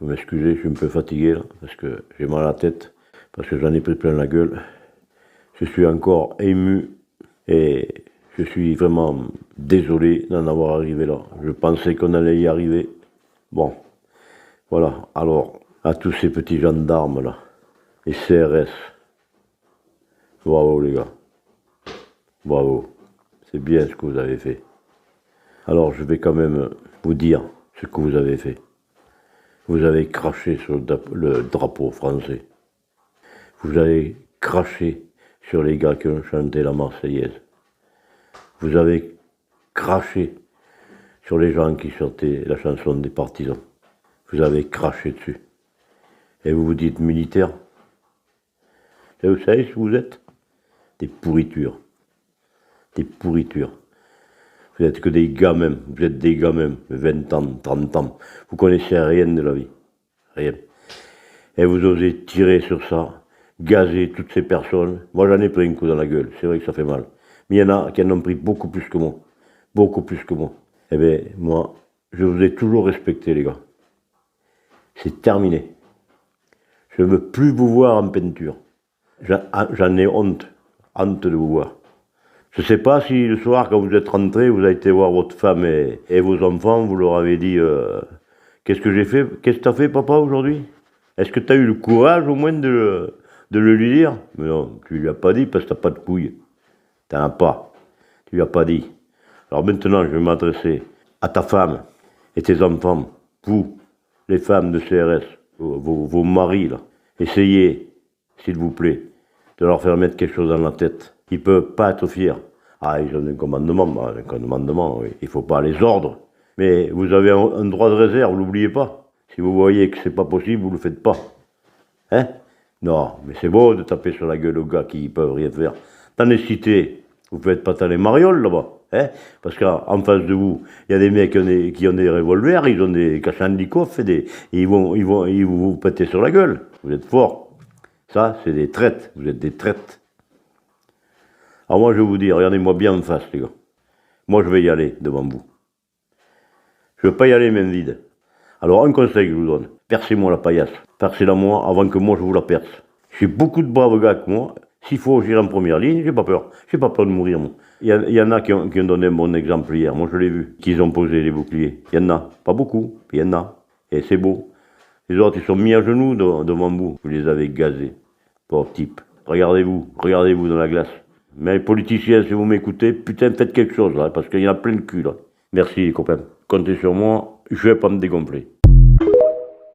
Vous m'excusez, je suis un peu fatigué là, parce que j'ai mal à la tête, parce que j'en ai pris plein la gueule. Je suis encore ému et je suis vraiment désolé d'en avoir arrivé là. Je pensais qu'on allait y arriver. Bon, voilà. Alors, à tous ces petits gendarmes là, les CRS, bravo les gars. Bravo. C'est bien ce que vous avez fait. Alors, je vais quand même vous dire ce que vous avez fait. Vous avez craché sur le drapeau français. Vous avez craché sur les gars qui ont chanté la Marseillaise. Vous avez craché sur les gens qui chantaient la chanson des partisans. Vous avez craché dessus. Et vous vous dites militaire. Et vous savez ce que vous êtes? Des pourritures. Des pourritures. Vous êtes que des gamins. Vous êtes des gamins. 20 ans, 30 ans. Vous connaissez rien de la vie. Rien. Et vous osez tirer sur ça, gazer toutes ces personnes. Moi, j'en ai pris un coup dans la gueule. C'est vrai que ça fait mal. Mais il y en a qui en ont pris beaucoup plus que moi. Beaucoup plus que moi. Eh bien, moi, je vous ai toujours respecté, les gars. C'est terminé. Je ne veux plus vous voir en peinture. J'en ai honte. Honte de vous voir. Je ne sais pas si le soir, quand vous êtes rentré, vous avez été voir votre femme et vos enfants, vous leur avez dit qu'est-ce que j'ai fait? Qu'est-ce que tu as fait, papa, aujourd'hui? Est-ce que tu as eu le courage, au moins, de le lui dire? Mais non, tu lui as pas dit parce que tu n'as pas de couilles. Tu n'en as pas. Tu lui as pas dit. Alors maintenant, je vais m'adresser à ta femme et tes enfants. Vous, les femmes de CRS, vos maris, là. Essayez, s'il vous plaît, de leur faire mettre quelque chose dans la tête. Ils ne peuvent pas être fiers. Ah, ils ont un commandement, oui. Il ne faut pas les ordres. Mais vous avez un droit de réserve, n'oubliez pas. Si vous voyez que c'est pas possible, vous ne le faites pas. Hein? Non, mais c'est beau de taper sur la gueule aux gars qui ne peuvent rien faire. Dans les cités, vous ne faites pas les marioles là-bas. Hein? Parce qu'en face de vous, il y a des mecs qui ont des revolvers, ils ont des Kalachnikov et ils vont vous péter sur la gueule. Vous êtes forts. Ça, c'est des traites. Vous êtes des traites. Alors moi, je vais vous dire, regardez-moi bien en face, les gars. Moi, je vais y aller devant vous. Je ne veux pas y aller main vide. Alors, un conseil que je vous donne, percez-moi la paillasse. Percez-la moi avant que moi, je vous la perce. J'ai beaucoup de braves gars que moi. S'il faut, j'irai en première ligne, j'ai pas peur. J'ai pas peur de mourir, moi. Il y en a qui ont donné un bon exemple hier. Moi, je l'ai vu. Qu'ils ont posé les boucliers. Il y en a. Pas beaucoup. Il y en a. Et c'est beau. Les autres, ils sont mis à genoux devant vous. Vous les avez gazés. Pauvre type. Regardez-vous dans la glace. Mais les politiciens, si vous m'écoutez, putain, faites quelque chose, là, parce qu'il y en a plein de cul, là. Merci, les copains. Comptez sur moi, je vais pas me dégonfler.